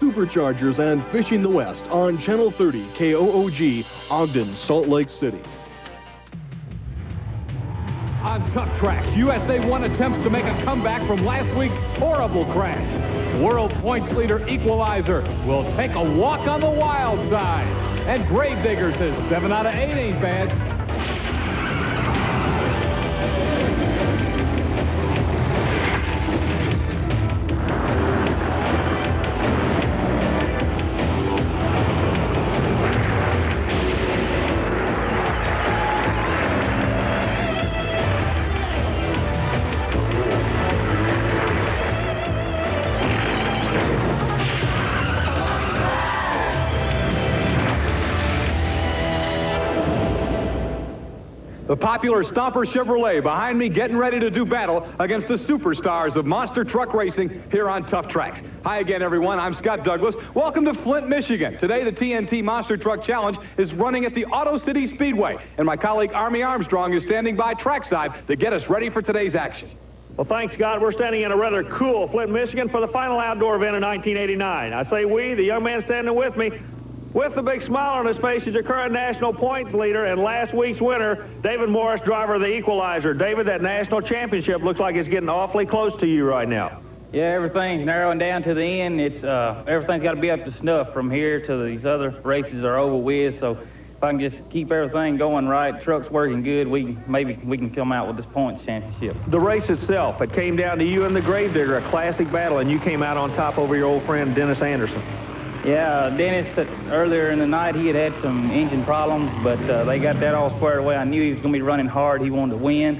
Superchargers and Fishing the West on Channel 30 KOOG, Ogden, Salt Lake City. On Tuff Trax, USA 1 attempts to make a comeback from last week's horrible crash. World points leader Equalizer will take a walk on the wild side. And Gravedigger says 7 out of 8 ain't bad. The popular Stomper Chevrolet behind me getting ready to do battle against the superstars of monster truck racing here on Tuff Trax. Hi again, everyone. I'm Scott Douglas. Welcome to Flint, Michigan. Today, the TNT Monster Truck Challenge is running at the Auto City Speedway, and my colleague Army Armstrong is standing by trackside to get us ready for today's action. Well, thanks, Scott. We're standing in a rather cool Flint, Michigan for the final outdoor event in 1989. I say we, the young man standing with me, with the big smile on his face, is your current national points leader and last week's winner, David Morris, driver of the Equalizer. David, that national championship looks like it's getting awfully close to you right now. Yeah, everything's narrowing down to the end. It's everything's got to be up to snuff from here to these other races are over with. So if I can just keep everything going right, truck's working good, maybe we can come out with this points championship. The race itself, it came down to you and the Gravedigger, a classic battle, and you came out on top over your old friend Dennis Anderson. Yeah, Dennis, earlier in the night, he had some engine problems, but they got that all squared away. I knew he was going to be running hard. He wanted to win,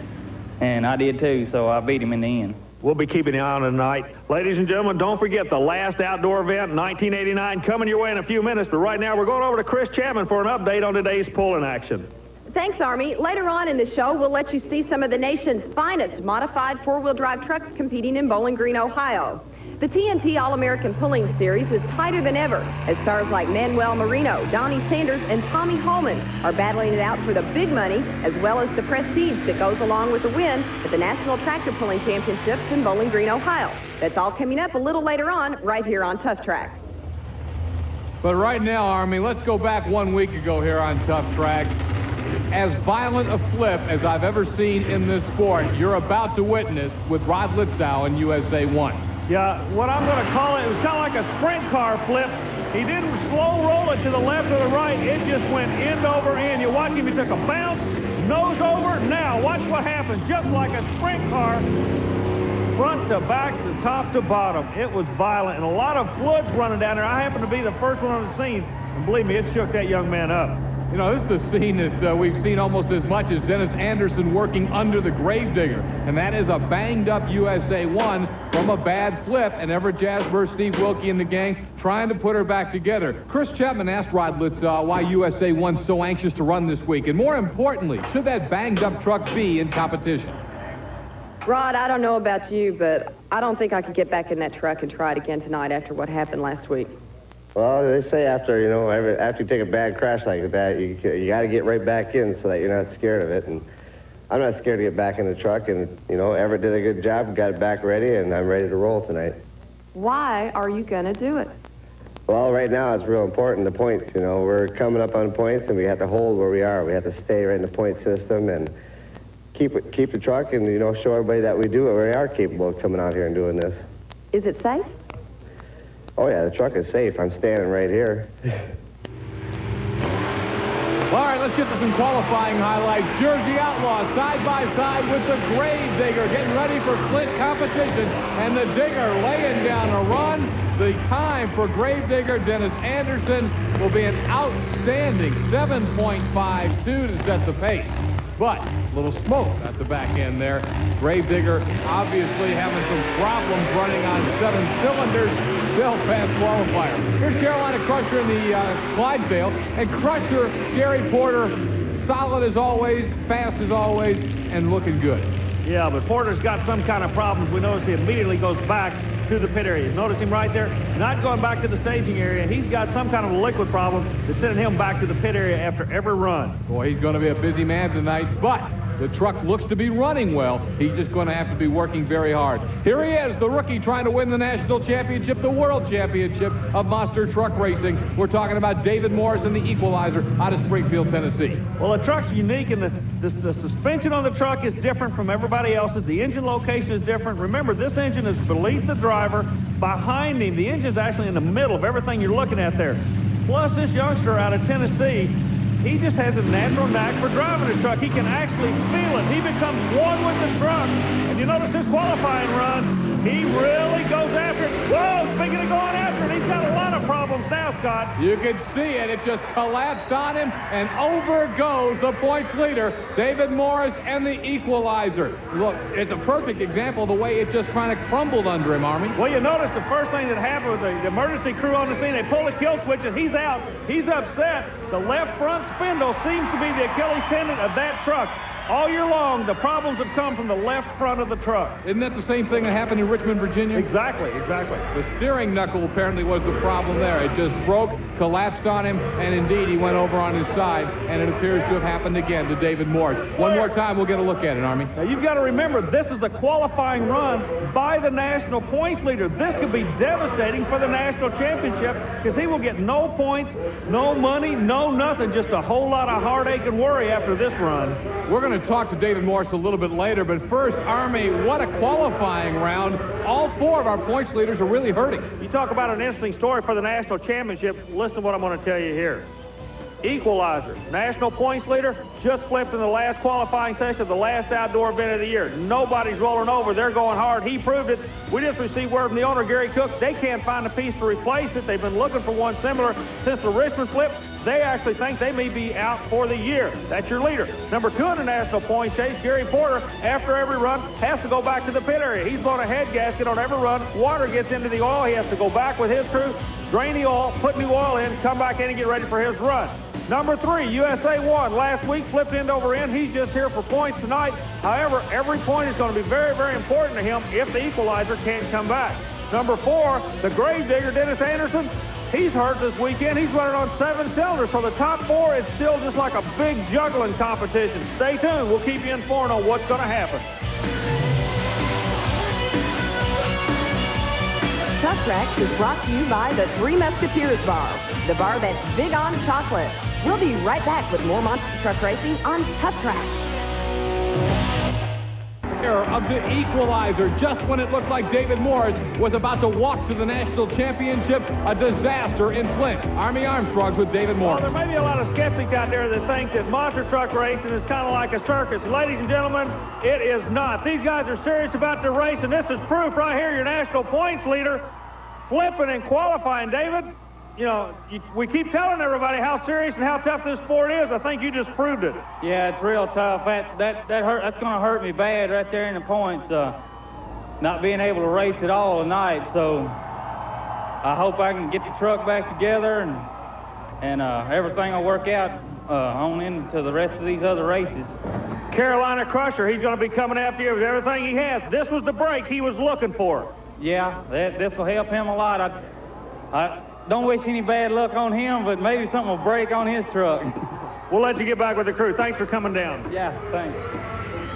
and I did too, so I beat him in the end. We'll be keeping an eye on tonight. Ladies and gentlemen, don't forget the last outdoor event, 1989, coming your way in a few minutes. But right now, we're going over to Chris Chapman for an update on today's pulling action. Thanks, Army. Later on in the show, we'll let you see some of the nation's finest modified four-wheel drive trucks competing in Bowling Green, Ohio. The TNT All-American Pulling Series is tighter than ever, as stars like Manuel Marino, Donnie Sanders, and Tommy Holman are battling it out for the big money, as well as the prestige that goes along with the win at the National Tractor Pulling Championships in Bowling Green, Ohio. That's all coming up a little later on, right here on Tuff Trax. But right now, Army, let's go back 1 week ago here on Tuff Trax. As violent a flip as I've ever seen in this sport, you're about to witness with Rod Litzow in USA 1. Yeah, what I'm going to call it was kind of like a sprint car flip. He didn't slow roll it to the left or the right. It just went end over end. You watch him, he took a bounce, nose over. Now, watch what happens. Just like a sprint car, front to back to top to bottom. It was violent, and a lot of floods running down there. I happened to be the first one on the scene, and believe me, it shook that young man up. You know, this is a scene that we've seen almost as much as Dennis Anderson working under the Gravedigger. And that is a banged-up USA 1 from a bad flip. And Everett Jasper, Steve Wilkie, and the gang trying to put her back together. Chris Chapman asked Rod Litzow why USA 1's so anxious to run this week. And more importantly, should that banged-up truck be in competition? Rod, I don't know about you, but I don't think I could get back in that truck and try it again tonight after what happened last week. Well, they say after you take a bad crash like that, you got to get right back in so that you're not scared of it. And I'm not scared to get back in the truck. And, Everett did a good job, got it back ready, and I'm ready to roll tonight. Why are you going to do it? Well, right now it's real important, the points. We're coming up on points, and we have to hold where we are. We have to stay right in the point system and keep the truck and, show everybody that we are capable of coming out here and doing this. Is it safe? Oh, yeah, the truck is safe. I'm standing right here. All right, let's get to some qualifying highlights. Jersey Outlaw side by side with the Gravedigger, getting ready for Flint competition. And the Digger laying down a run. The time for Gravedigger Dennis Anderson will be an outstanding 7.52 to set the pace. But a little smoke at the back end there. Gravedigger obviously having some problems running on 7 cylinders. Still fast qualifier. Here's Carolina Crusher in the Clydesdale. And Crusher, Gary Porter, solid as always, fast as always, and looking good. Yeah, but Porter's got some kind of problems. We notice he immediately goes back to the pit area. Notice him right there, not going back to the staging area. He's got some kind of a liquid problem that's sending him back to the pit area after every run. Boy, he's going to be a busy man tonight, but The truck looks to be running well. He's just going to have to be working very hard. Here he is, the rookie trying to win the national championship, the world championship of monster truck racing. We're talking about David Morris and the Equalizer out of Springfield, Tennessee. Well, the truck's unique, and the suspension on the truck is different from everybody else's. The engine location is different. Remember, this engine is beneath the driver. Behind him, the engine's actually in the middle of everything you're looking at there. Plus, this youngster out of Tennessee, he just has a natural knack for driving the truck. He can actually feel it. He becomes one with the truck. And you notice his qualifying run, he really goes after it. Whoa, speaking of going after it, he's got a lot of problems now, Scott. You can see it. It just collapsed on him, and over goes the points leader, David Morris and the Equalizer. Look, it's a perfect example of the way it just kind of crumbled under him, Army. Well, you notice the first thing that happened was the emergency crew on the scene. They pull the kill switch, and he's out. He's upset. The left front spindle seems to be the Achilles tendon of that truck. All year long, the problems have come from the left front of the truck. Isn't that the same thing that happened in Richmond, Virginia? Exactly. The steering knuckle apparently was the problem there. It just broke, collapsed on him, and indeed he went over on his side, and it appears to have happened again to David Morris. One more time, we'll get a look at it, Army. Now, you've got to remember, this is the qualifying run by the national points leader. This could be devastating for the national championship because he will get no points, no money, no nothing, just a whole lot of heartache and worry after this run. We're going to talk to David Morris a little bit later, but first, Army, what a qualifying round. All four of our points leaders are really hurting. You talk about an interesting story for the national championship. Listen to what I'm going to tell you here. Equalizer, national points leader, just flipped in the last qualifying session of the last outdoor event of the year. Nobody's rolling over. They're going hard. He proved it. We just received word from the owner, Gary Cook. They can't find a piece to replace it. They've been looking for one similar since the Richmond flip. They actually think they may be out for the year. That's your leader. Number 2 in the national points chase, Gary Porter, after every run, has to go back to the pit area. He's blown a head gasket on every run. Water gets into the oil. He has to go back with his crew, drain the oil, put new oil in, come back in and get ready for his run. Number 3, USA 1. Last week, flipped end over end. He's just here for points tonight. However, every point is going to be very, very important to him if the Equalizer can't come back. Number 4, the grave digger, Dennis Anderson. He's hurt this weekend. He's running on 7 cylinders, so the top 4 is still just like a big juggling competition. Stay tuned. We'll keep you informed on what's going to happen. Tuff Trax is brought to you by the Three Musketeers Bar, the bar that's big on chocolate. We'll be right back with more monster truck racing on Tuff Trax. Of the Equalizer, just when it looked like David Morris was about to walk to the national championship, a disaster in Flint. Army Armstrongs with David Morris. Well, there may be a lot of skeptics out there that think that monster truck racing is kind of like a circus. Ladies and gentlemen, it is not. These guys are serious about their race, and this is proof right here. Your national points leader flipping and qualifying, David. You know, we keep telling everybody how serious and how tough this sport is. I think you just proved it. Yeah, it's real tough. That hurt. That's going to hurt me bad right there in the points. Not being able to race at all tonight. So I hope I can get the truck back together and everything will work out on into the rest of these other races. Carolina Crusher, he's going to be coming after you with everything he has. This was the break he was looking for. Yeah, this will help him a lot. I don't wish any bad luck on him, but maybe something will break on his truck. We'll let you get back with the crew. Thanks for coming down. Yeah, thanks.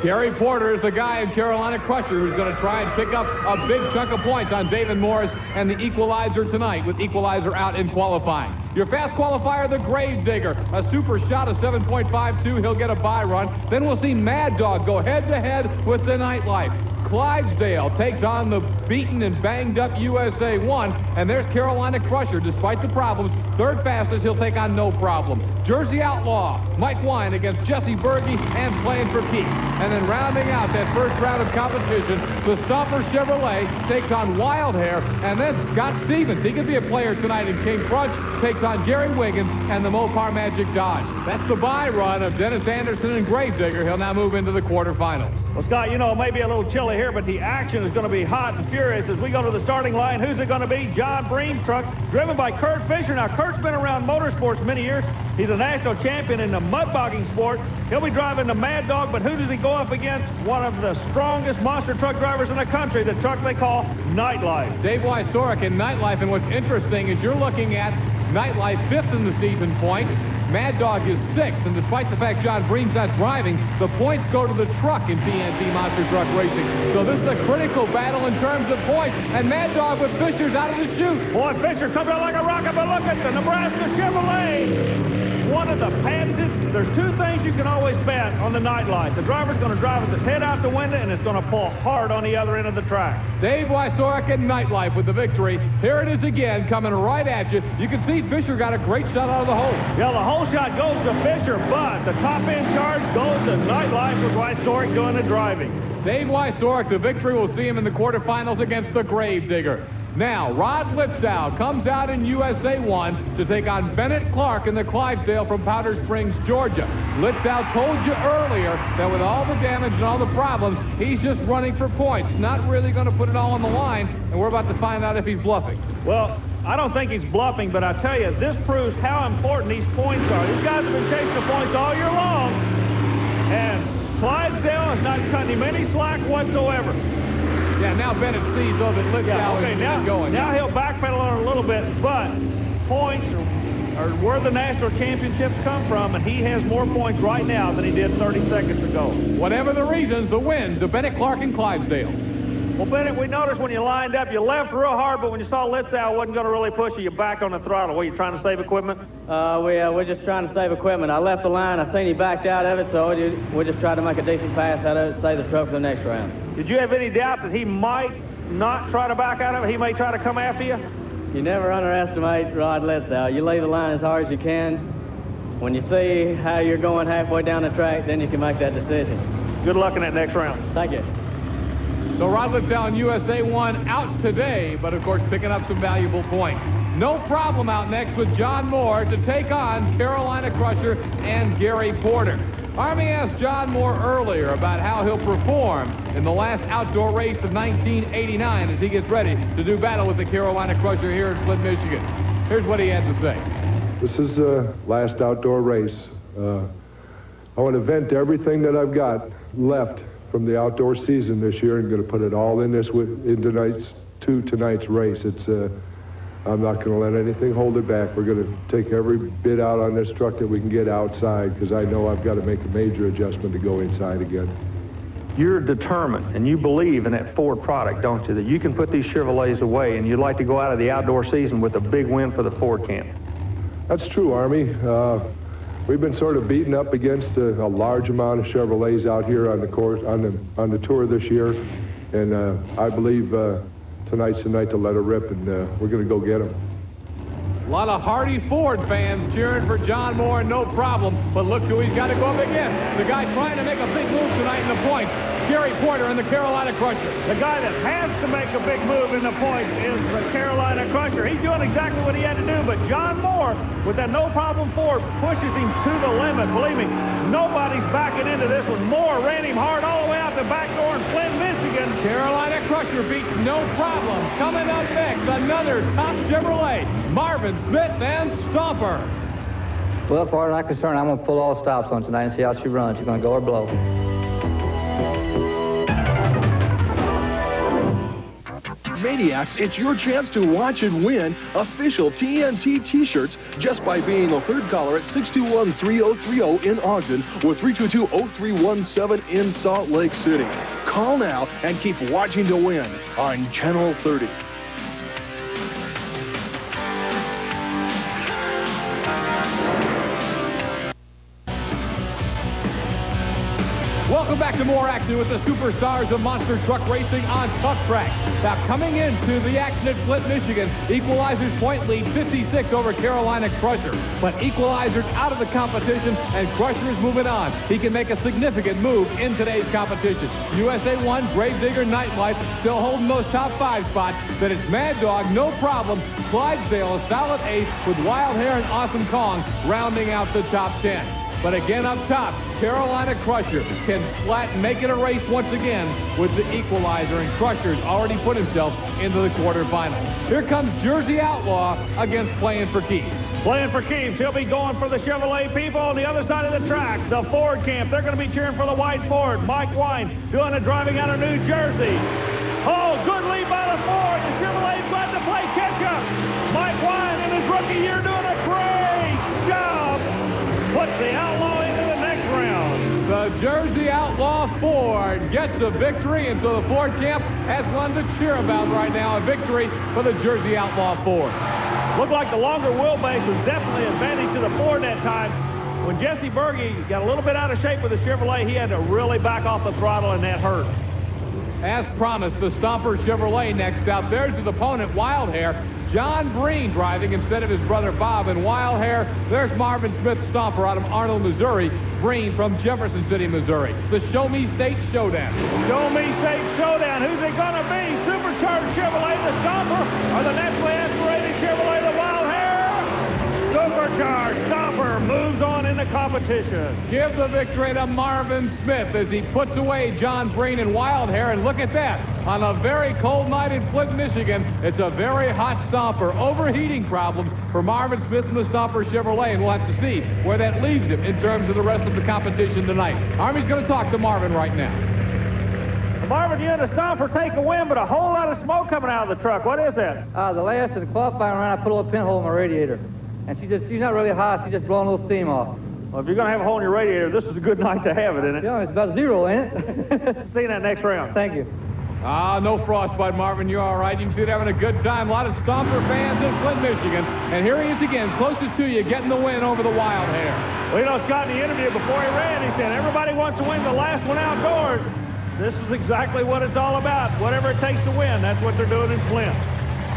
Gary Porter is the guy in Carolina Crusher who's going to try and pick up a big chunk of points on David Morris and the Equalizer tonight, with Equalizer out in qualifying. Your fast qualifier, the Grave Digger, a super shot of 7.52. He'll get a bye run. Then we'll see Mad Dog go head-to-head with the Nightlife. Clydesdale takes on the beaten and banged up USA 1, and there's Carolina Crusher. Despite the problems, third fastest, he'll take on no problem. Jersey Outlaw, Mike Wine against Jesse Berge and playing for keeps. And then rounding out that first round of competition, the Stomper Chevrolet takes on Wild Hair, and then Scott Stevens. He could be a player tonight in King Crunch, takes on Gary Wiggins and the Mopar Magic Dodge. That's the bye run of Dennis Anderson and Gravedigger. He'll now move into the quarterfinals. Well, Scott, you know, it may be a little chilly here, but the action is going to be hot and furious as we go to the starting line. Who's it going to be? John Bream's truck, driven by Kurt Fisher. Now, Kurt's been around motorsports many years. He's the national champion in the mud bogging sport. He'll be driving the Mad Dog, but who does he go up against? One of the strongest monster truck drivers in the country, the truck they call Nightlife. Dave Wysorek in Nightlife, and what's interesting is you're looking at Nightlife 5th in the season points. Mad Dog is 6th, and despite the fact John Breen's not driving, the points go to the truck in TNT Monster Truck Racing. So this is a critical battle in terms of points, and Mad Dog with Fisher's out of the chute. Boy, Fisher comes out like a rocket, but look at the Nebraska Chevrolet. One of the patented, there's two things you can always bet on the Nightlife. The driver's going to drive with his head out the window, and it's going to pull hard on the other end of the track. Dave Wysorek and Nightlife with the victory. Here it is again, coming right at you. You can see Fisher got a great shot out of the hole. Yeah, the whole shot goes to Fisher, but the top end charge goes to Nightlife with Wysorek doing the driving. Dave Wysorek, the victory. We'll see him in the quarterfinals against the Gravedigger. Now, Rod Lipsow comes out in USA 1 to take on Bennett Clark in the Clydesdale from Powder Springs, Georgia. Lipsow told you earlier that with all the damage and all the problems, he's just running for points, not really going to put it all on the line, and we're about to find out if he's bluffing. Well, I don't think he's bluffing, but I tell you, this proves how important these points are. These guys have been chasing the points all year long, and Clydesdale is not cutting him any slack whatsoever. Yeah, now Bennett sees though that Lipsow is going. Now he'll backpedal on a little bit, but points are where the national championships come from, and he has more points right now than he did 30 seconds ago. Whatever the reasons, the win to Bennett Clark and Clydesdale. Well, Bennett, we noticed when you lined up, you left real hard, but when you saw Lipsow wasn't going to really push you, you back on the throttle. Were you trying to save equipment? We're just trying to save equipment. I left the line. I seen he backed out of it, so we just tried to make a decent pass out of it, save the truck for the next round. Did you have any doubt that he might not try to back out of it? He may try to come after you? You never underestimate Rod Lipsow. You lay the line as hard as you can. When you see how you're going halfway down the track, then you can make that decision. Good luck in that next round. Thank you. So Rod Lipsow in USA 1 out today, but of course picking up some valuable points. No problem out next with John Moore to take on Carolina Crusher and Gary Porter. Army asked John Moore earlier about how he'll perform in the last outdoor race of 1989 as he gets ready to do battle with the Carolina Crusher here in Flint, Michigan. Here's what he had to say. This is the last outdoor race. I want to vent everything that I've got left from the outdoor season this year and going to put it all in tonight's race. I'm not going to let anything hold it back. We're going to take every bit out on this truck that we can get outside because I know I've got to make a major adjustment to go inside again. You're determined and you believe in that Ford product, don't you? That you can put these Chevrolets away and you'd like to go out of the outdoor season with a big win for the Ford camp. That's true, Army. We've been sort of beaten up against a large amount of Chevrolets out here on the course, on the tour this year, and I believe tonight's the night to let her rip, and we're going to go get them. A lot of hardy Ford fans cheering for John Moore, no problem. But look who he's got to go up against. The guy trying to make a big move tonight in the points, Gary Porter in the Carolina Crusher. The guy that has to make a big move in the points is the Carolina Crusher. He's doing exactly what he had to do, but John Moore, with that no-problem Ford, pushes him to the limit. Believe me, nobody's backing into this one. Moore ran him hard all the way out the back door in Flint, Michigan. Carolina Crusher beats no problem. Coming up next, another top Chevrolet, Marvin Smith and Stomper. Well, as far as I'm concerned, I'm going to pull all the stops on tonight and see how she runs. She's going to go or blow. Maniacs, it's your chance to watch and win official TNT T-shirts just by being a third caller at 621-3030 in Ogden or 322-0317 in Salt Lake City. Call now and keep watching to win on Channel 30. Welcome back to more action with the superstars of monster truck racing on Tuff Trax. Now coming into the action at Flint, Michigan, Equalizer's point lead 56 over Carolina Crusher. But Equalizer's out of the competition and Crusher is moving on. He can make a significant move in today's competition. USA 1, Gravedigger, Nightlife still holding those top 5 spots. Then it's Mad Dog, no problem. Clydesdale, a solid 8th with Wild Hair and Awesome Kong rounding out the top 10. But again up top, Carolina Crusher can make it a race once again with the Equalizer, and Crusher's already put himself into the quarterfinals. Here comes Jersey Outlaw against Playing for Keith. Playing for keeps. He'll be going for the Chevrolet people on the other side of the track. The Ford camp. They're going to be cheering for the white Ford. Mike Wine doing the driving out of New Jersey. Oh, good lead by the Ford. The Chevrolet's glad to play catch-up. Mike Wine in his rookie year doing a great job. Puts the Outlaw into the next round. The Jersey Outlaw Ford gets a victory, and so the Ford camp has one to cheer about right now. A victory for the Jersey Outlaw Ford. Looked like the longer wheelbase was definitely an advantage to the Ford that time. When Jesse Berge got a little bit out of shape with the Chevrolet, he had to really back off the throttle, and that hurt. As promised, the Stomper Chevrolet next out. There's his opponent, Wild Hair. John Breen driving instead of his brother Bob. And Wild Hair, there's Marvin Smith Stomper out of Arnold, Missouri. Breen from Jefferson City, Missouri. The Show Me State Showdown. Show Me State Showdown. Who's it going to be? Supercharged Chevrolet, the Stomper, or the naturally aspirated Chevrolet, the Wild Hair? Supercharged Stomper moves on in the competition. Give the victory to Marvin Smith as he puts away John Breen and Wild Hair. And look at that. On a very cold night in Flint, Michigan, it's a very hot Stomper. Overheating problems for Marvin Smith and the Stomper Chevrolet, and we'll have to see where that leaves him in terms of the rest of the competition tonight. Army's going to talk to Marvin right now. Marvin, you and the Stomper take a win, but a whole lot of smoke coming out of the truck. What is that? The last of the qualifying round, I put a little pinhole in my radiator. And she's not really hot, she's just blowing a little steam off. Well, if you're going to have a hole in your radiator, this is a good night to have it, isn't it? Yeah, it's about zero, ain't it? See you in that next round. Thank you. No frostbite, Marvin. You're all right. You can see they're having a good time. A lot of Stomper fans in Flint, Michigan. And here he is again, closest to you, getting the win over the Wild Hair. Well, you know, Scott, in the interview before he ran, he said, everybody wants to win the last one outdoors. This is exactly what it's all about. Whatever it takes to win, that's what they're doing in Flint.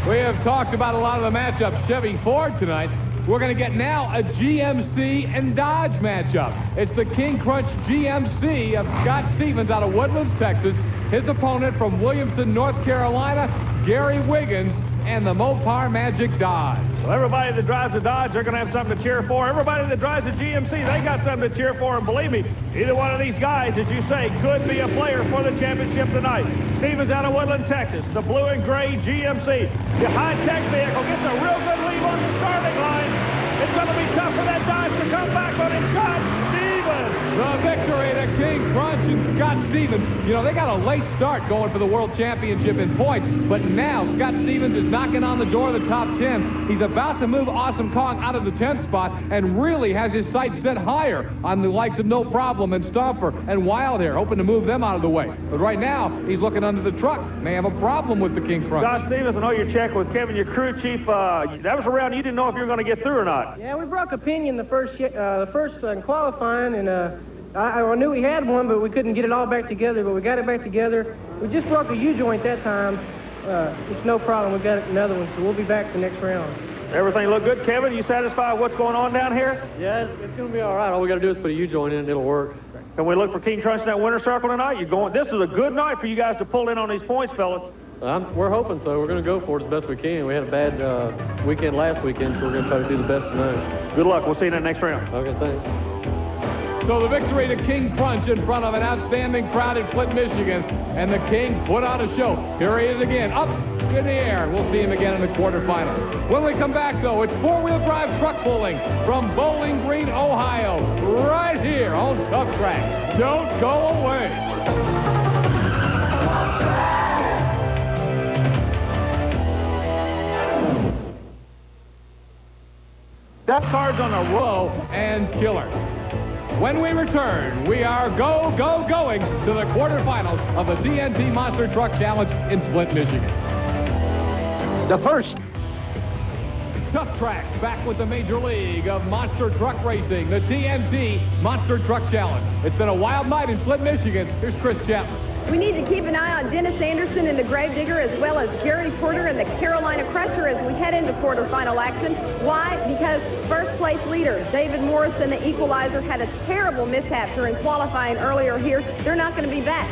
We have talked about a lot of the matchups. Chevy Ford tonight. We're going to get now a GMC and Dodge matchup. It's the King Crunch GMC of Scott Stevens out of Woodlands, Texas. His opponent from Williamson, North Carolina, Gary Wiggins, and the Mopar Magic Dodge. Well, everybody that drives a Dodge, they're going to have something to cheer for. Everybody that drives a GMC, they got something to cheer for. And believe me, either one of these guys, as you say, could be a player for the championship tonight. Stevens out of Woodland, Texas, the blue and gray GMC. The high-tech vehicle gets a real good lead on the starting line. It's going to be tough for that Dodge to come back on his Scott Stevens. The victory to King Crunch and Scott Stevens. You know, they got a late start going for the World Championship in points, but now Scott Stevens is knocking on the door of the top 10. He's about to move Awesome Kong out of the 10th spot and really has his sights set higher on the likes of No Problem and Stomper and Wild Hair, hoping to move them out of the way. But right now, he's looking under the truck. May have a problem with the King Crunch. Scott Stevens, I know you're checking with Kevin, your crew chief. That was around. You didn't know if you were going to get through or not. Yeah, we broke a pinion the first qualifying, and I knew we had one, but we couldn't get it all back together, but we got it back together. We just broke a U-joint that time. It's no problem. We've got another one, so we'll be back the next round. Everything look good, Kevin? You satisfied with what's going on down here? Yeah, it's going to be all right. All we got to do is put a U-joint in and it'll work. Can we look for King Crunch in that winner circle tonight? This is a good night for you guys to pull in on these points, fellas. We're hoping so. We're going to go for it as best we can. We had a bad weekend last weekend, so we're going to try to do the best tonight. Good luck. We'll see you in the next round. Okay, thanks. So the victory to King Crunch in front of an outstanding crowd in Flint, Michigan. And the King put on a show. Here he is again, up in the air. And we'll see him again in the quarterfinals. When we come back, though, it's four-wheel drive truck pulling from Bowling Green, Ohio, right here on Tuff Trax. Don't go away. That card's on a roll. And killer. When we return, we are going to the quarterfinals of the TNT Monster Truck Challenge in Flint, Michigan. The first. Tuff Trax back with the Major League of Monster Truck Racing, the TNT Monster Truck Challenge. It's been a wild night in Flint, Michigan. Here's Chris Chapman. We need to keep an eye on Dennis Anderson in the Gravedigger, as well as Gary Porter in the Carolina Crusher as we head into quarterfinal action. Why? Because first place leader David Morris in the Equalizer had a terrible mishap during qualifying earlier here. They're not going to be back.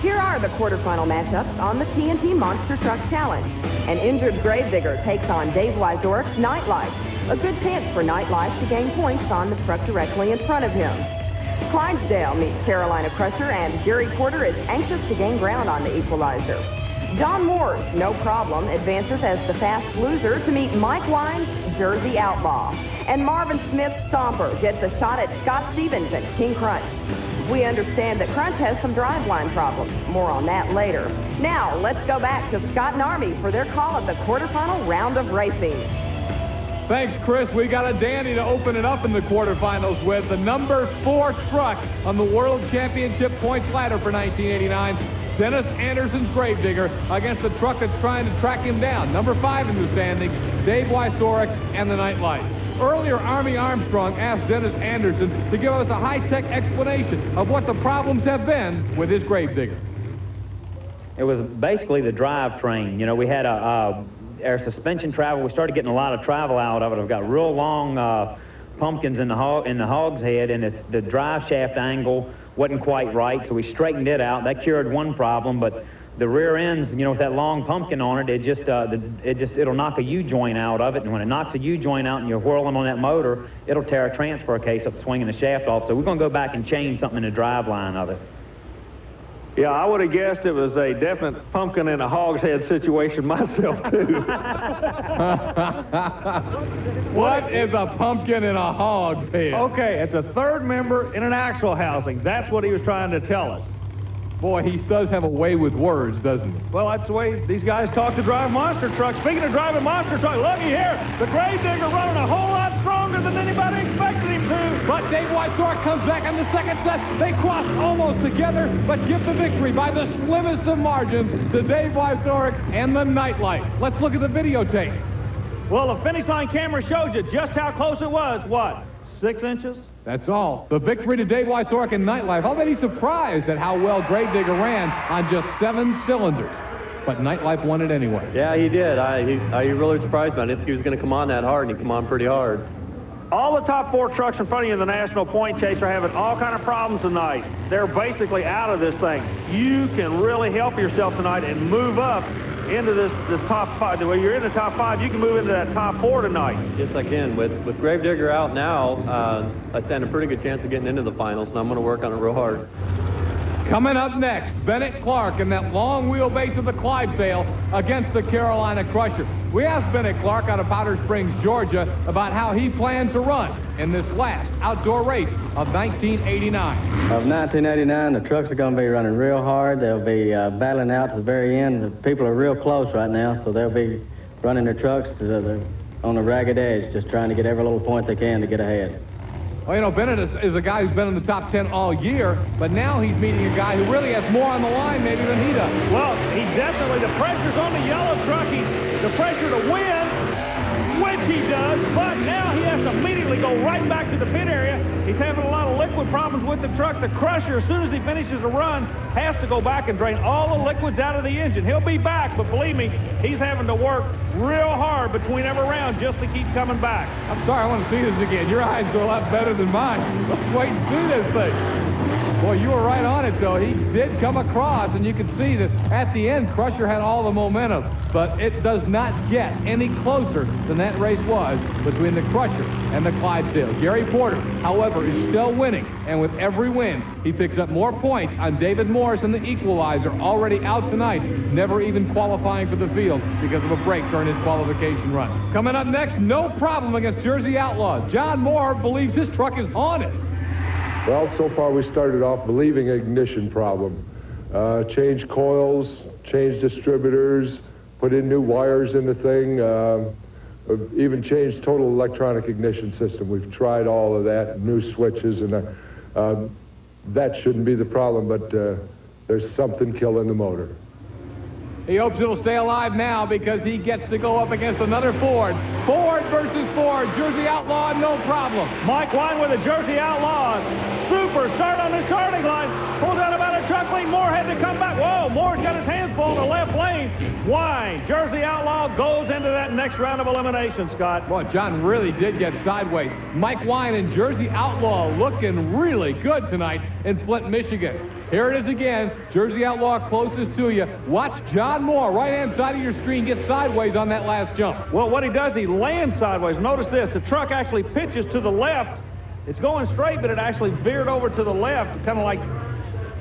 Here are the quarterfinal matchups on the TNT Monster Truck Challenge. An injured Gravedigger takes on Dave Wyzork's Nightlife. A good chance for Nightlife to gain points on the truck directly in front of him. Clydesdale meets Carolina Crusher, and Gary Porter is anxious to gain ground on the Equalizer. John Moore's No Problem advances as the fast loser to meet Mike Wine's Jersey Outlaw. And Marvin Smith's Stomper gets a shot at Scott Stevens at King Crunch. We understand that Crunch has some driveline problems. More on that later. Now, let's go back to Scott and Army for their call of the quarterfinal round of racing. Thanks, Chris. We got a dandy to open it up in the quarterfinals with the number 4 truck on the World Championship points ladder for 1989. Dennis Anderson's Gravedigger against the truck that's trying to track him down. Number 5 in the standings, Dave Wysorek and the Nightlight. Earlier, Army Armstrong asked Dennis Anderson to give us a high-tech explanation of what the problems have been with his Gravedigger. It was basically the drivetrain. You know, we had our suspension travel. We started getting a lot of travel out of it. I've got real long pumpkins in the hog's head, and the drive shaft angle wasn't quite right, so we straightened it out. That cured one problem, but the rear ends, you know, with that long pumpkin on it, it'll knock a U-joint out of it, and when it knocks a U-joint out and you're whirling on that motor, it'll tear a transfer case up, swinging the shaft off. So we're going to go back and change something in the drive line of it. Yeah, I would have guessed it was a definite pumpkin in a hog's head situation myself, too. What is a pumpkin in a hog's head? Okay, it's a third member in an axle housing. That's what he was trying to tell us. Boy, he does have a way with words, doesn't he? Well, that's the way these guys talk to drive monster trucks. Speaking of driving monster trucks, looky here. The Gravedigger running a whole lot stronger than anybody expected him to. But Dave Wysorek comes back on the second set. They cross almost together, but give the victory by the slimmest of margins to Dave Wysorek and the Nightlight. Let's look at the videotape. Well, the finish line camera showed you just how close it was. What, 6 inches? That's all. The victory to Dave Wysorek and Nightlife. I'll bet he's surprised at how well Gravedigger ran on just 7 cylinders. But Nightlife won it anyway. Yeah, he did. He really surprised me. I didn't think he was going to come on that hard, and he came on pretty hard. All the top 4 trucks in front of you in the National Point Chase are having all kind of problems tonight. They're basically out of this thing. You can really help yourself tonight and move up into this top 5. When you're in the top 5, you can move into that top 4 tonight. Yes, I can. With Gravedigger out now, I stand a pretty good chance of getting into the finals, and I'm going to work on it real hard. Coming up next, Bennett Clark in that long wheelbase of the Clydesdale against the Carolina Crusher. We asked Bennett Clark out of Powder Springs, Georgia, about how he planned to run in this last outdoor race of 1989. Of 1989, the trucks are going to be running real hard. They'll be battling out to the very end. The people are real close right now, so they'll be running their trucks on the ragged edge, just trying to get every little point they can to get ahead. Well, you know, Bennett is a guy who's been in the top 10 all year, but now he's meeting a guy who really has more on the line maybe than he does. Well, he definitely, the pressure's on the yellow truck. The pressure to win, which he does, but now he has to immediately go right back to the pit area. He's having a lot of liquid problems with the truck. The Crusher, as soon as he finishes a run, has to go back and drain all the liquids out of the engine. He'll be back, but believe me, he's having to work real hard between every round just to keep coming back. I'm sorry, I want to see this again. Your eyes are a lot better than mine. Let's wait and see this thing. Boy, you were right on it, though. He did come across, and you could see that at the end, Crusher had all the momentum, but it does not get any closer than that race was between the Crusher and the Clydesdale. Gary Porter, however, is still winning, and with every win, he picks up more points on David Morris and the Equalizer, already out tonight, never even qualifying for the field because of a break during his qualification run. Coming up next, No Problem against Jersey Outlaw. John Moore believes his truck is haunted. Well, so far we started off believing ignition problem. Changed coils, changed distributors, put in new wires in the thing, even changed total electronic ignition system. We've tried all of that, new switches, and that shouldn't be the problem, but there's something killing the motor. He hopes it'll stay alive now because he gets to go up against another Ford. Ford versus Ford. Jersey Outlaw, No Problem. Mike Wine with the Jersey Outlaws. Super start on the starting line. Pulls out about a truck lane. Moore had to come back. Whoa, Moore's got his hands full in the left lane. Wine, Jersey Outlaw goes into that next round of elimination, Scott. Boy, John really did get sideways. Mike Wine and Jersey Outlaw looking really good tonight in Flint, Michigan. Here it is again. Jersey Outlaw closest to you. Watch John Moore, right-hand side of your screen, get sideways on that last jump. Well, what he does, he lands sideways. Notice this. The truck actually pitches to the left. It's going straight, but it actually veered over to the left, kind of like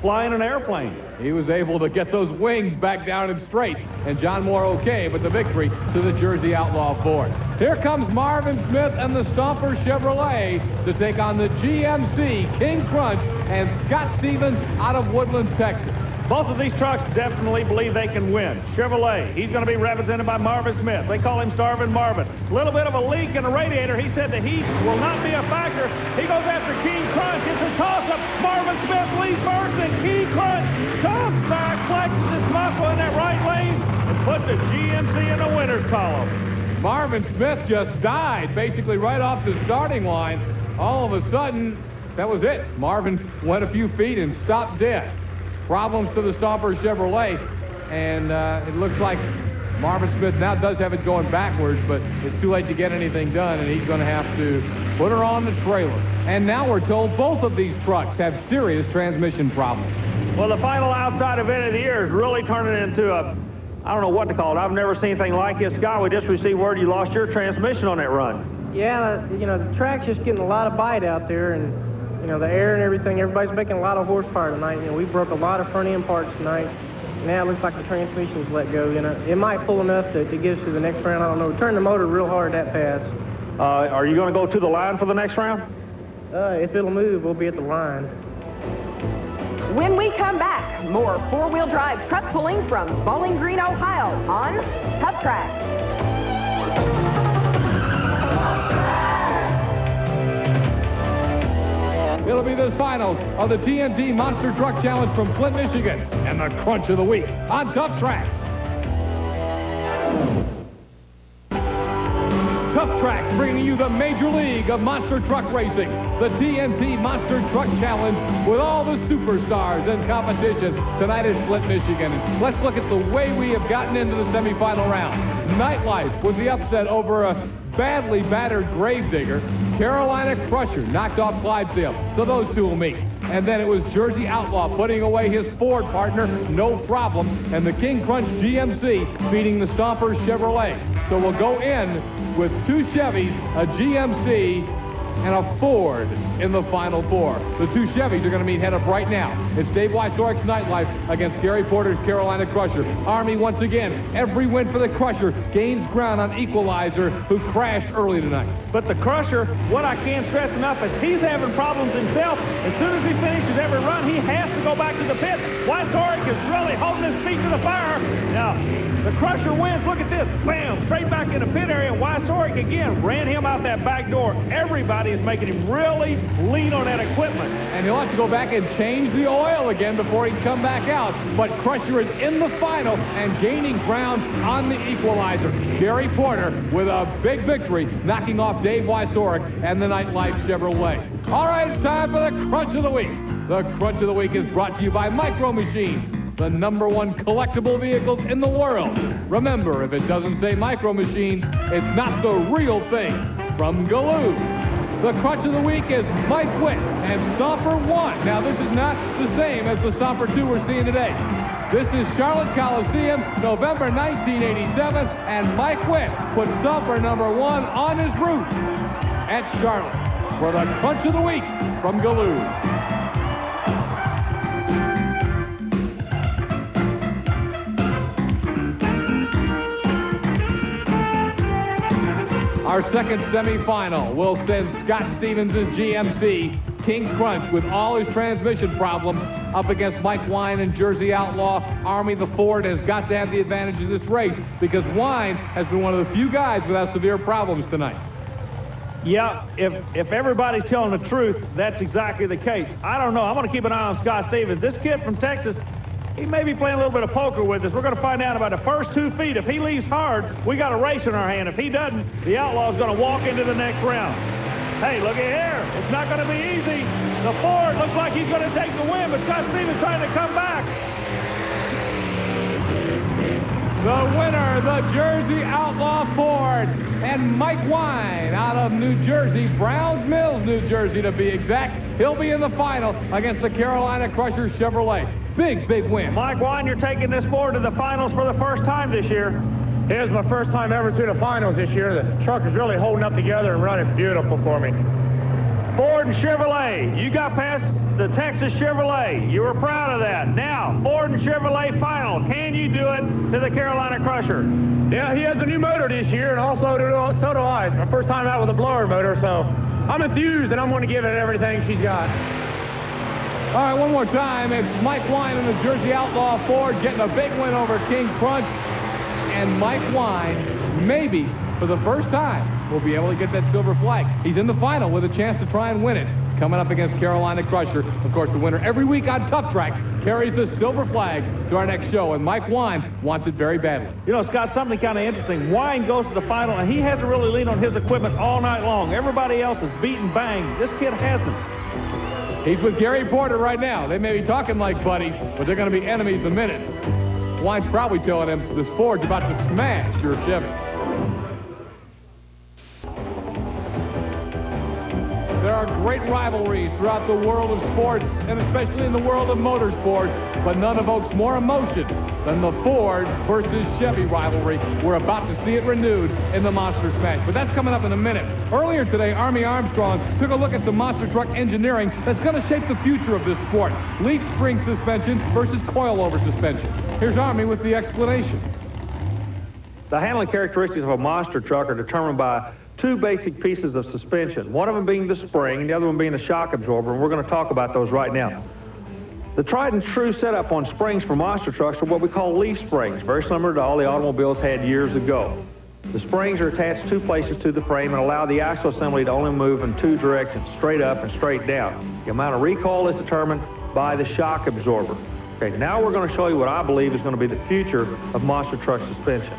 flying an airplane. He was able to get those wings back down and straight, and John Moore okay, but the victory to the Jersey Outlaw Ford. Here comes Marvin Smith and the Stomper Chevrolet to take on the GMC King Crunch and Scott Stevens out of Woodlands, Texas. Both of these trucks definitely believe they can win. Chevrolet, he's going to be represented by Marvin Smith. They call him Starvin' Marvin. A little bit of a leak in the radiator. He said the heat will not be a factor. He goes after King Crunch. It's a toss-up. Marvin Smith leads first, and King Crunch comes back, flexes his muscle in that right lane, and puts the GMC in the winner's column. Marvin Smith just died basically right off the starting line. All of a sudden, that was it. Marvin went a few feet and stopped dead. Problems to the Stomper Chevrolet, and it looks like Marvin Smith now does have it going backwards, but it's too late to get anything done, and he's going to have to put her on the trailer. And now we're told both of these trucks have serious transmission problems. Well, the final outside event of the year is really turning into a, I don't know what to call it. I've never seen anything like it. Scott, we just received word you lost your transmission on that run. Yeah, you know, the track's just getting a lot of bite out there, and you know, the air and everything, everybody's making a lot of horsepower tonight. You know, we broke a lot of front end parts tonight. Now it looks like the transmission's let go. You know, it might pull enough to get us to the next round. I don't know. Turn the motor real hard that fast. Are you going to go to the line for the next round? If it'll move, we'll be at the line. When we come back, more four-wheel drive truck pulling from Bowling Green, Ohio on Tuff Trax. It'll be the finals of the TNT Monster Truck Challenge from Flint, Michigan, and the Crunch of the Week on Tuff Trax. Tuff Trax bringing you the Major League of Monster Truck Racing, the TNT Monster Truck Challenge with all the superstars in competition tonight in Flint, Michigan. Let's look at the way we have gotten into the semifinal round. Nightlife with the upset over a badly battered Gravedigger. Carolina Crusher knocked off Clydesdale, so those two will meet. And then it was Jersey Outlaw putting away his Ford partner, no problem, and the King Crunch GMC beating the Stomper Chevrolet. So we'll go in with two Chevys, a GMC, and a Ford in the Final Four. The two Chevys are going to meet head up right now. It's Dave Wysork's Nightlife against Gary Porter's Carolina Crusher. Army once again, every win for the Crusher gains ground on Equalizer, who crashed early tonight. But the Crusher, what I can't stress enough is he's having problems himself. As soon as he finishes every run, he has to go back to the pit. Wysork is really holding his feet to the fire. Now, the Crusher wins. Look at this. Bam! Straight back in the pit area. Wysork again ran him out that back door. Everybody is making him really lean on that equipment. And he'll have to go back and change the oil again before he can come back out. But Crusher is in the final and gaining ground on the Equalizer. Gary Porter with a big victory, knocking off Dave Wysork and the Nightlife Chevrolet. All right, it's time for the Crunch of the Week. The Crunch of the Week is brought to you by Micro Machines, the #1 collectible vehicles in the world. Remember, if it doesn't say Micro Machines, it's not the real thing. From Galoob. The Crunch of the Week is Mike Witt and Stomper 1. Now, this is not the same as the Stomper 2 we're seeing today. This is Charlotte Coliseum, November 1987, and Mike Witt put Stomper #1 on his route at Charlotte for the Crunch of the Week from Galoob. Our second semifinal will send Scott Stevens' GMC King Crunch with all his transmission problems up against Mike Wine and Jersey Outlaw. Army, the Ford, has got to have the advantage in this race because Wine has been one of the few guys without severe problems tonight. Yeah, if everybody's telling the truth, that's exactly the case. I don't know. I'm going to keep an eye on Scott Stevens. This kid from Texas, he may be playing a little bit of poker with us. We're going to find out about the first 2 feet. If he leaves hard, we got a race in our hand. If he doesn't, the Outlaw's going to walk into the next round. Hey, look at here. It's not going to be easy. The Ford looks like he's going to take the win, but Scott Stevens trying to come back. The winner, the Jersey Outlaw Ford, and Mike Wine out of New Jersey, Browns Mills, New Jersey to be exact. He'll be in the final against the Carolina Crusher Chevrolet. Big, big win. Mike Wine, you're taking this Ford to the finals for the first time this year. It was my first time ever to the finals this year. The truck is really holding up together and running beautiful for me. Ford and Chevrolet, you got past the Texas Chevrolet. You were proud of that. Now, Ford and Chevrolet final. Can you do it to the Carolina Crusher? Yeah, he has a new motor this year, and also so do I. It's my first time out with a blower motor, so I'm enthused, and I'm going to give it everything she's got. All right, one more time. It's Mike Wine and the Jersey Outlaw Ford getting a big win over King Crunch. And Mike Wine, maybe for the first time, will be able to get that silver flag. He's in the final with a chance to try and win it. Coming up against Carolina Crusher. Of course, the winner every week on Tuff Trax carries the silver flag to our next show. And Mike Wine wants it very badly. You know, Scott, something kind of interesting. Wine goes to the final, and he hasn't really leaned on his equipment all night long. Everybody else is beat and bang. This kid hasn't. He's with Gary Porter right now. They may be talking like buddies, but they're going to be enemies the minute. Wine's probably telling him this Ford's about to smash your Chevy. There are great rivalries throughout the world of sports, and especially in the world of motorsports, but none evokes more emotion than the Ford versus Chevy rivalry. We're about to see it renewed in the Monster Smash, but that's coming up in a minute. Earlier today, Army Armstrong took a look at the monster truck engineering that's going to shape the future of this sport. Leaf spring suspension versus coilover suspension. Here's Army with the explanation. The handling characteristics of a monster truck are determined by two basic pieces of suspension, one of them being the spring and the other one being the shock absorber, and we're going to talk about those right now. The tried and true setup on springs for monster trucks are what we call leaf springs, very similar to all the automobiles had years ago. The springs are attached two places to the frame and allow the axle assembly to only move in two directions, straight up and straight down. The amount of recoil is determined by the shock absorber. Okay, now we're going to show you what I believe is going to be the future of monster truck suspension.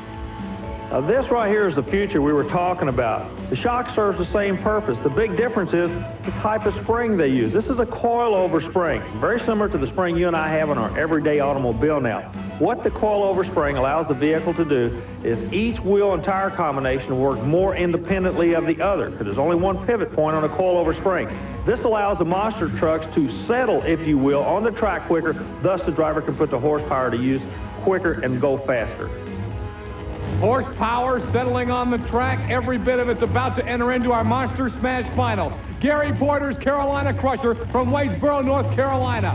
Now this right here is the future we were talking about. The shock serves the same purpose. The big difference is the type of spring they use. This is a coilover spring, very similar to the spring you and I have in our everyday automobile now. What the coilover spring allows the vehicle to do is each wheel and tire combination work more independently of the other, because there's only one pivot point on a coilover spring. This allows the monster trucks to settle, if you will, on the track quicker, thus the driver can put the horsepower to use quicker and go faster. Horsepower settling on the track. Every bit of it's about to enter into our Monster Smash final. Gary Porter's Carolina Crusher from Wadesboro, North Carolina,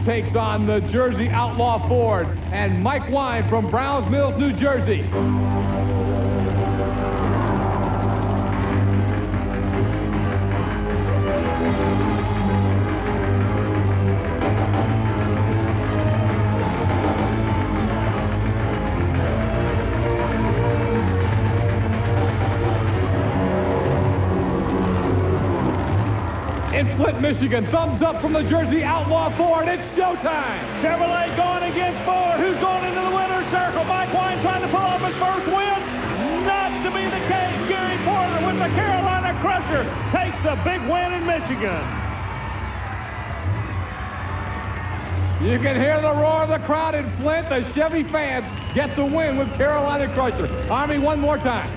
takes on the Jersey Outlaw Ford and Mike Wine from Browns Mills, New Jersey. In Flint, Michigan, thumbs up from the Jersey Outlaw Ford. It's showtime. Chevrolet going against Ford. Who's going into the winner's circle? Mike Wine trying to pull off his first win. Not to be the case. Gary Porter with the Carolina Crusher takes the big win in Michigan. You can hear the roar of the crowd in Flint. The Chevy fans get the win with Carolina Crusher. Army, one more time.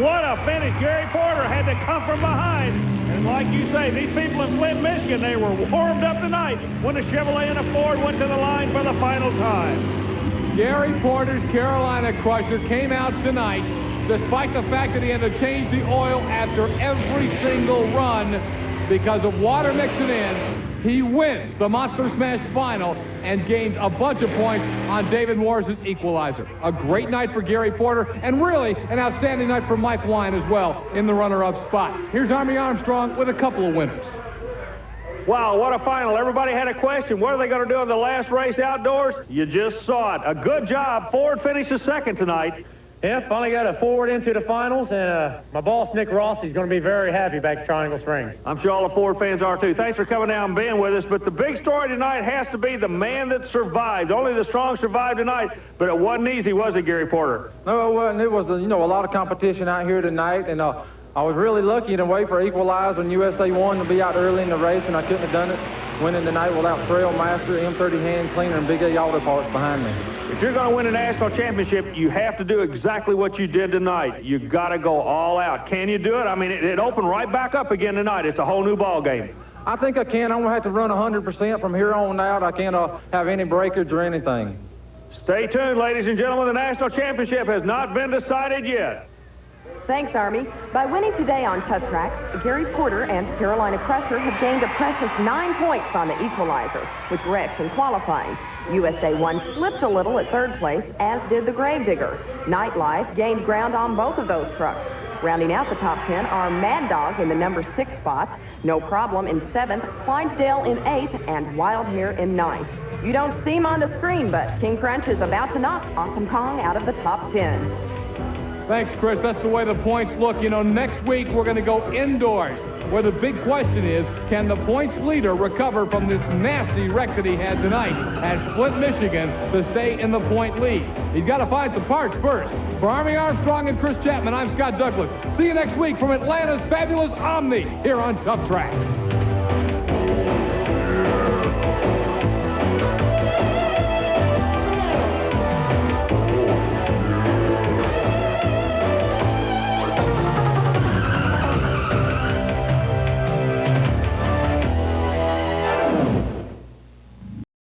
What a finish. Gary Porter had to come from behind. And like you say, these people in Flint, Michigan, they were warmed up tonight when the Chevrolet and the Ford went to the line for the final time. Gary Porter's Carolina Crusher came out tonight, despite the fact that he had to change the oil after every single run because of water mixing in. He wins the Monster Smash final and gains a bunch of points on David Morris's equalizer. A great night for Gary Porter, and really an outstanding night for Mike Wine as well in the runner-up spot. Here's Army Armstrong with a couple of winners. Wow, what a final. Everybody had a question. What are they going to do in the last race outdoors? You just saw it. A good job. Ford finishes second tonight. Yeah, finally got a Ford into the finals, and my boss, Nick Ross, is going to be very happy back at Triangle Springs. I'm sure all the Ford fans are, too. Thanks for coming down and being with us. But the big story tonight has to be the man that survived. Only the strong survived tonight, but it wasn't easy, was it, Gary Porter? No, it wasn't. It was, a lot of competition out here tonight, and I was really lucky in a way for equalizer and USA 1 to be out early in the race, and I couldn't have done it winning tonight without Trail Master, M30 Hand Cleaner, and Big A Auto Parts behind me. If you're going to win a national championship, you have to do exactly what you did tonight. You got to go all out. Can you do it? I mean, it opened right back up again tonight. It's a whole new ball game. I think I can. I'm going to have to run 100% from here on out. I can't have any breakage or anything. Stay tuned, ladies and gentlemen. The national championship has not been decided yet. Thanks, Army. By winning today on Tuff Trax, Gary Porter and Carolina Crusher have gained a precious 9 points on the equalizer, which wrecks in qualifying. USA 1 slipped a little at third place, as did the Gravedigger. Nightlife gained ground on both of those trucks. Rounding out the top 10 are Mad Dog in the number 6 spot, No Problem in 7th, Clydesdale in 8th, and Wild Hair in 9th. You don't see him on the screen, but King Crunch is about to knock Awesome Kong out of the top 10. Thanks, Chris. That's the way the points look. You know, next week we're going to go indoors, where the big question is, can the points leader recover from this nasty wreck that he had tonight at Flint, Michigan, to stay in the point lead? He's got to find some parts first. For Army Armstrong and Chris Chapman, I'm Scott Douglas. See you next week from Atlanta's fabulous Omni here on Tuff Trax.